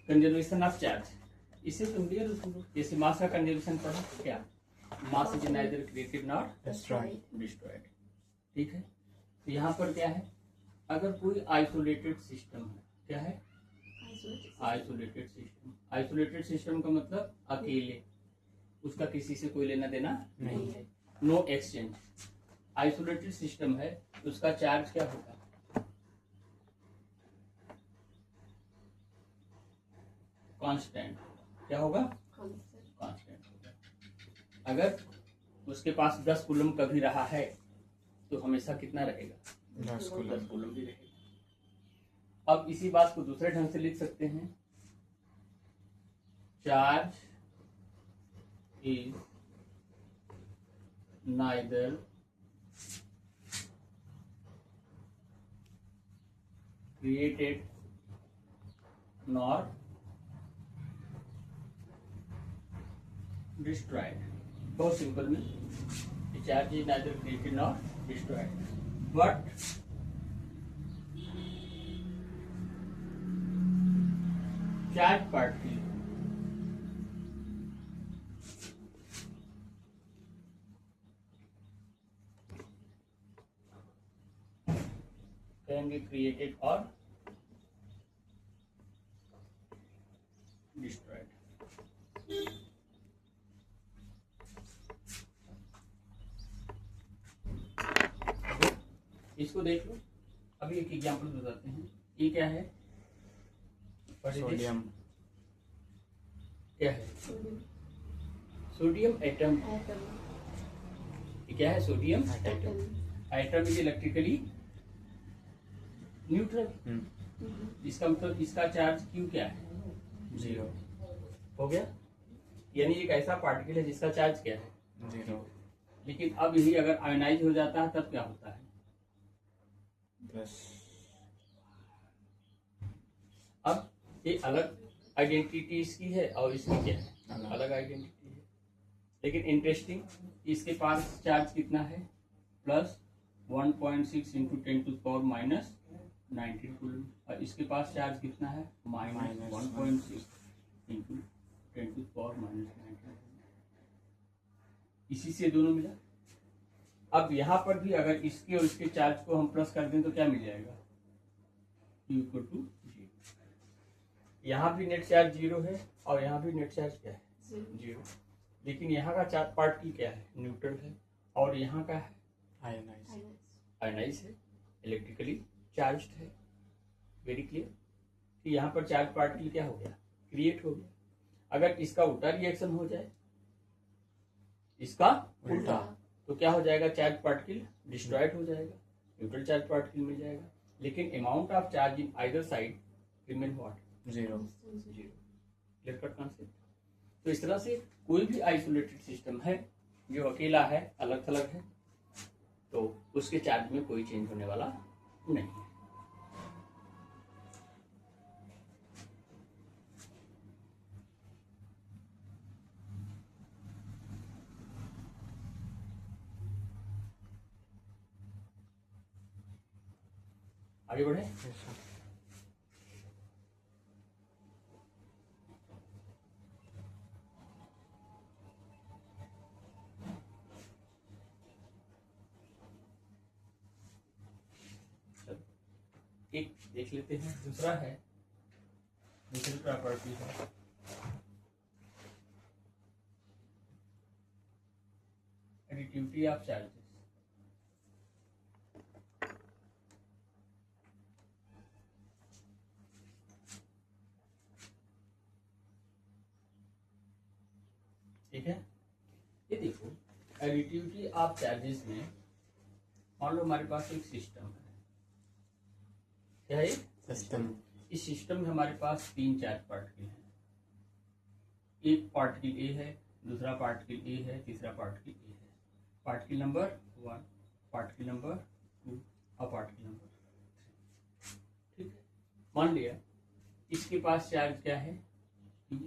Conservation of charge, इससे तुम clear हो। जैसे मास का कंजर्वेशन पढ़ा क्या, mass is neither created nor destroyed, ठीक है। तो यहाँ पर क्या है, अगर कोई आइसोलेटेड सिस्टम है, क्या है आइसोलेटेड सिस्टम। आइसोलेटेड सिस्टम का मतलब अकेले, उसका किसी से कोई लेना देना नहीं है, नो एक्सचेंज। आइसोलेटेड सिस्टम है, उसका चार्ज क्या होगा, कांस्टेंट। क्या होगा, कांस्टेंट होगा। अगर उसके पास 10 कूलम कभी रहा है तो हमेशा कितना रहेगा, 10 कूलम भी रहेगा। अब इसी बात को दूसरे ढंग से लिख सकते हैं, charge is neither created nor destroyed. बहुत सिंपल में, charge is neither created nor destroyed, but charge particle can be created or destroyed। इसको देख लो, अभी एक एग्जांपल बताते हैं। ये क्या है, सोडियम। क्या है, सोडियम एटम। ये क्या है, sodium atom. Atom is electrically neutral. इसका मतलब इसका चार्ज क्यू क्या है, 0 हो गया। यानी एक ऐसा पार्टिकल है जिसका चार्ज क्या है, 0। लेकिन अब यही अगर आयोनाइज हो जाता है तब क्या होता है, प्लस। अब ये अलग आइडेंटिटी इसकी है और इसकी क्या है, अलग आइडेंटिटी है। लेकिन इंटरेस्टिंग, इसके पास चार्ज कितना है, प्लस 1.6 इंटू 10⁻⁻⁻19 कूलम, और इसके पास चार्ज कितना है, -1.6 इंटू 10⁻⁻19। इसी से दोनों मिला। अब यहाँ पर भी अगर इसके और इसके चार्ज को हम प्लस कर दें तो क्या मिल जाएगा, Q = 0। यहाँ भी नेट चार्ज 0 है और यहाँ भी नेट चार्ज क्या है, 0। लेकिन यहाँ का चार्ज पार्टिकल क्या है, न्यूट्रल है, और यहाँ का है आयनाइज है, इलेक्ट्रिकली चार्ज्ड है। Very clear. कि यहाँ पर चार्ज पार्टिकल क्या हो गया, क्रिएट हो गया। अगर इसका उल्टा रिएक्शन हो जाए, इसका उल्टा, तो क्या हो जाएगा, चार्ज पार्टिकल डिस्ट्रॉयड हो जाएगा, न्यूट्रल चार्ज पार्टिकल मिल जाएगा। लेकिन amount of charge in either side remain what, 0। Clear cut concept. तो इस तरह से कोई भी आइसोलेटेड सिस्टम है जो अकेला है, अलग थलग है, तो उसके चार्ज में कोई चेंज होने वाला नहीं है। आगे बढ़े। एक देख लेते हैं, दूसरा है, दूसरी प्रॉपर्टी है एडिटिविटी ऑफ चार्जेस। ठीक है, ये देखो, एडिटिविटी ऑफ चार्जेस में मान लो हमारे पास एक सिस्टम है, क्या है, सिस्टम। इस सिस्टम में हमारे पास 3 चार्ज पार्टिकल हैं। एक पार्टिकल ए है, दूसरा पार्टिकल ए है, तीसरा पार्टिकल ए है। पार्टिकल नंबर 1, पार्टिकल नंबर 2 और पार्टिकल नंबर 3। ठीक है, मान लिया इसके पास चार्ज क्या है, Q।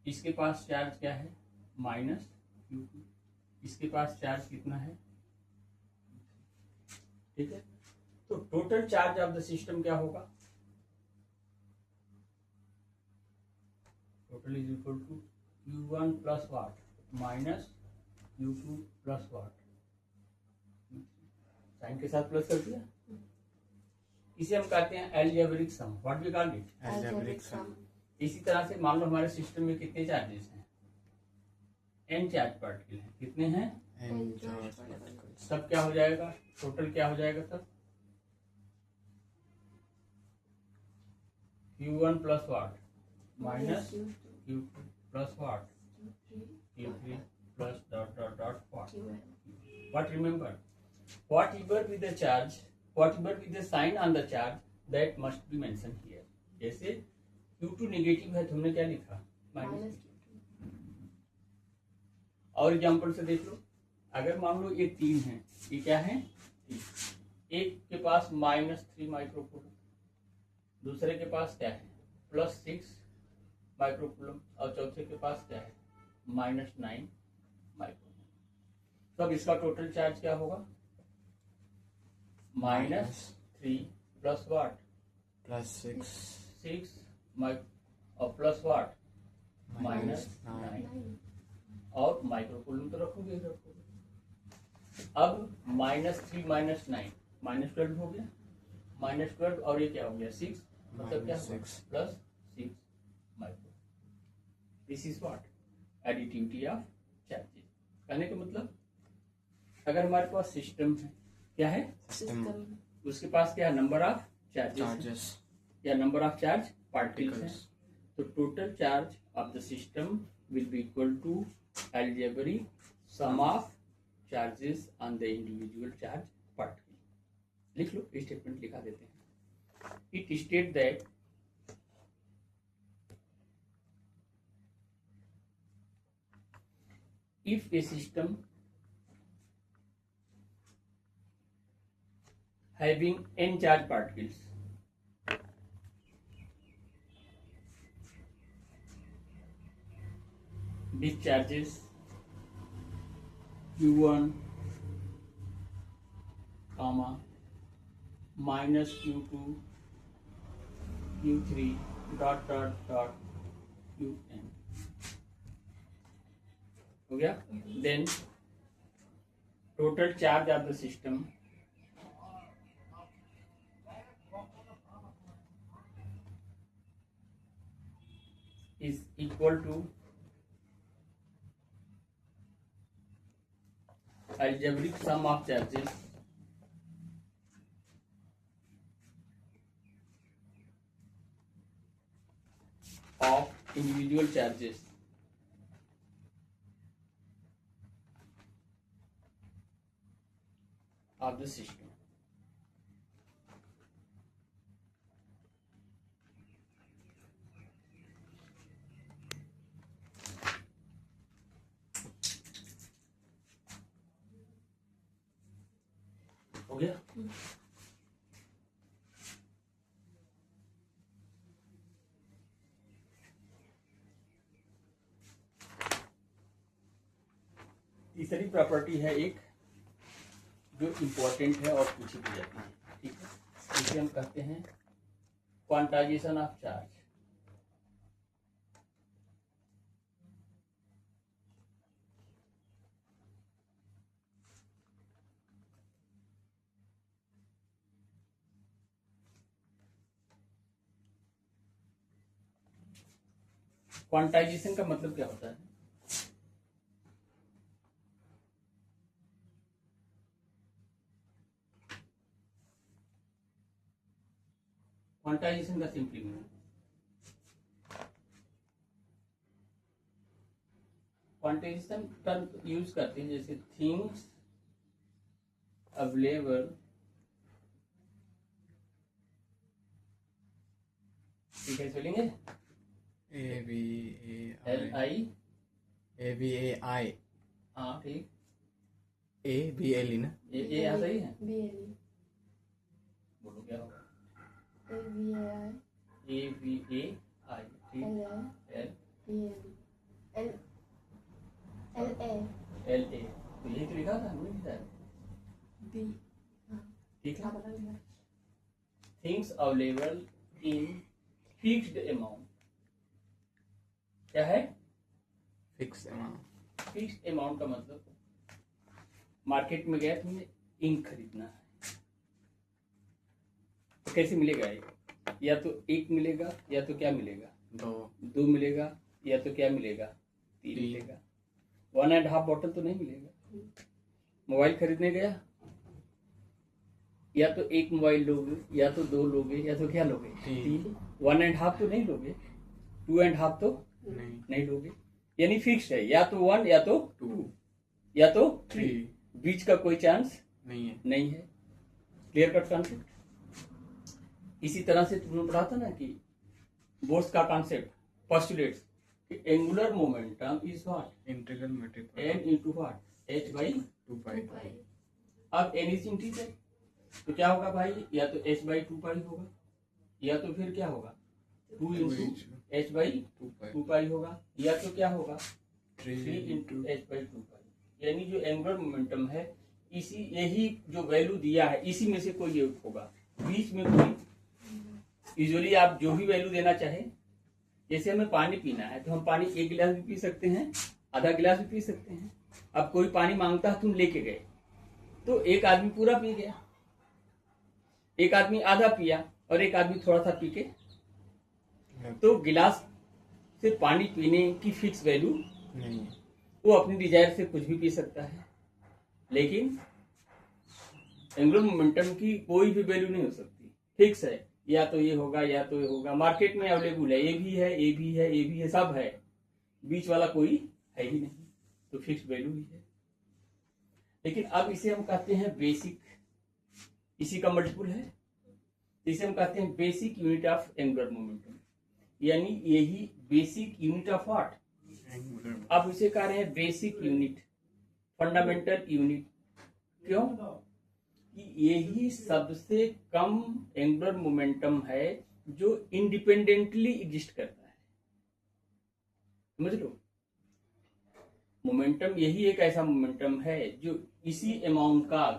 इसके पास चार्ज क्या है, -Q2। इसके पास चार्ज कितना है, ठीक है। तो total charge of the system क्या होगा, total is equal to Q1 plus what minus Q2 plus what, sign के साथ प्लस कर दिया। इसे हम कहते हैं algebraic sum. What we called it? Algebraic sum. इसी तरह से मान लो हमारे सिस्टम में कितने चार्जेस हैं? n चार्ज पार्टिकल हैं। कितने हैं? n charge particles. तब क्या हो जाएगा? टोटल क्या हो जाएगा तब? Q1 plus what minus Q2 plus what Q3 plus dot dot dot what. But remember, whatever with the charge, whatever with the sign on the charge, that must be mentioned here. जैसे Q2 negative है तो हमने क्या लिखा? Minus. और example से देख लो, अगर मान लो ये 3 है, ये क्या है? एक के पास -3 माइक्रोकूलम, दूसरे के पास क्या है? +6 माइक्रोकूलम, और चौथे के पास क्या है? -9 माइक्रोकूलम। तो अब इसका टोटल चार्ज क्या होगा? -3 प्लस वाट +6 और प्लस वाट -9 और माइक्रोकूलम तो रखोगे ही रखोगे। अब -3 -9 -12 हो गया, -12 और ये क्या हो गया? 6, मतलब क्या हुआ? +6 micro. This is what? Additivity of charges. कहने का मतलब अगर हमारे पास सिस्टम है, क्या है? सिस्टम। उसके पास क्या है? नंबर ऑफ चार्जेस या नंबर ऑफ चार्ज पार्टिकल्स है। तो total charge of the system will be equal to algebraic sum of charges on the individual charge particle. लिख लो, स्टेटमेंट लिखा देते हैं। It state that if a system having n charge particles with charges Q1 comma minus Q2 Q3 dot dot dot Qn हो गया। Then total charge of the system is equal to algebraic sum of charges of individual charges of the system. हो गया? तीसरी property है एक जो important है और पूछी भी जाती है, ठीक है? इसे हम कहते हैं क्वांटाइजेशन ऑफ चार्ज। क्वांटाइजेशन का मतलब क्या होता है? क्वांटाइजेशन का simply meaning, quantization term use करते हैं जैसे थिंग्स अवेलेबल, ठीक है? स्पेलिंग है AVAI। हाँ ठीक, ABLE ना? ये यहाँ सही है? बोलो क्या होगा? AVAI ठीक, LA तो यही तो लिखा था हमने लिखा है, ठीक है? Things available in fixed amount, क्या है? Fix amount. फिक्स्ड अमाउंट का मतलब मार्केट में गया तुमने इंक खरीदना है, तो कैसे मिलेगा ये? या तो एक मिलेगा या तो क्या मिलेगा? दो मिलेगा या तो क्या मिलेगा? तीन मिलेगा। 1.5 बॉटल तो नहीं मिलेगा। मोबाइल खरीदने गया, या तो एक मोबाइल लोगे या तो दो लोगे या तो क्या लोगे? तीन। 1.5 तो नहीं लोगे, 2.5 तो नहीं लोगे। यानी फिक्स है, या तो 1 या तो 2 या तो 3, बीच का कोई चांस नहीं है। Clear cut concept. इसी तरह से तुमने पढ़ा था ना कि बोर्स का concept, postulates, angular momentum is what? Integral multiple n into what? h by 2 पाई। अब n इज इंटीजर, तो क्या होगा भाई? या तो h by 2 पाई होगा, या तो फिर क्या होगा? 2 into h by 2 पाई होगा, या तो क्या होगा? 3 into h by 2 पाई। यानी जो एंगुलर मोमेंटम है, इसी यही जो वैल्यू दिया है इसी में से कोई एक होगा। बीच में कोई, यूजुअली आप जो भी वैल्यू देना चाहे, जैसे हमें पानी पीना है तो हम पानी 1 गिलास भी पी सकते हैं, आधा गिलास भी पी सकते हैं। अब कोई पानी मांगता है, तुम लेके गए, तो एक आदमी पूरा पी गया, एक आदमी आधा पिया और एक आदमी थोड़ा सा पी के, तो गिलास से पानी पीने की फिक्स वैल्यू नहीं है। वो अपनी डिजायर से कुछ भी पी सकता है, लेकिन एंगुलर मोमेंटम की कोई भी वैल्यू नहीं हो सकती, फिक्स है। या तो ये होगा या तो ये होगा। मार्केट में अवेलेबल है, ये भी है, ये भी है, ये भी है, सब है, बीच वाला कोई है ही नहीं, तो फिक्स वैल्यू ही है। लेकिन अब इसे हम कहते हैं बेसिक, इसी का मल्टीपल है, इसे हम कहते हैं basic unit of angular momentum, यानी यही बेसिक यूनिट ऑफ व्हाट? अब इसे कह रहे हैं बेसिक यूनिट, फंडामेंटल यूनिट। क्यों? कि यही सबसे कम एंगुलर मोमेंटम है जो इंडिपेंडेंटली एग्जिस्ट करता है। समझ लो, मोमेंटम यही एक ऐसा मोमेंटम है जो इसी अमाउंट का,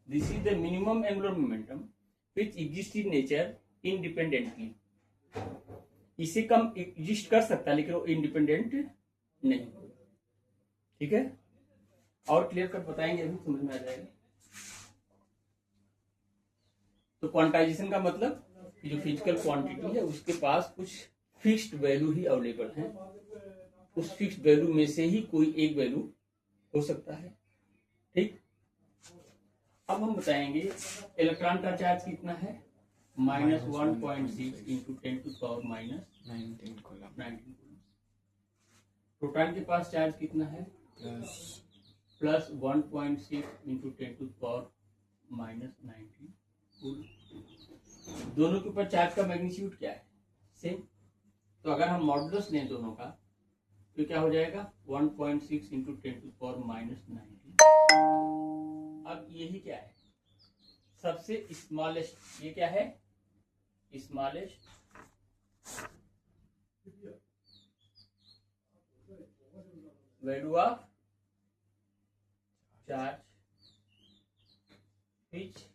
this is the minimum angular momentum which exist in nature independently. इसे कम एग्जिस्ट कर सकता है लेकिन वो इंडिपेंडेंट नहीं। ठीक है, और क्लियर कट बताएंगे, अभी समझ में आ जाएगा। तो क्वांटाइजेशन का मतलब कि जो फिजिकल क्वांटिटी है उसके पास कुछ फिक्स्ड वैल्यू ही अवेलेबल है, उस फिक्स्ड वैल्यू में से ही कोई एक वैल्यू हो सकता है। ठीक, अब हम बताएंगे इलेक्ट्रॉन का चार्ज कितना है? -1.6 इंटू 10⁻⁻19 कूलम। प्रोटॉन के पास चार्ज कितना है? +1.6 इंटू 10⁻⁻19 कूलम। दोनों के ऊपर चार्ज का मैग्नीट्यूड क्या है? सेम। तो अगर हम मॉडुलस लें दोनों का तो क्या हो जाएगा? 1.6 इंटू 10⁻⁹। अब यही क्या है? सबसे स्मॉलेस्ट, ये क्या है? Smallest value of charge which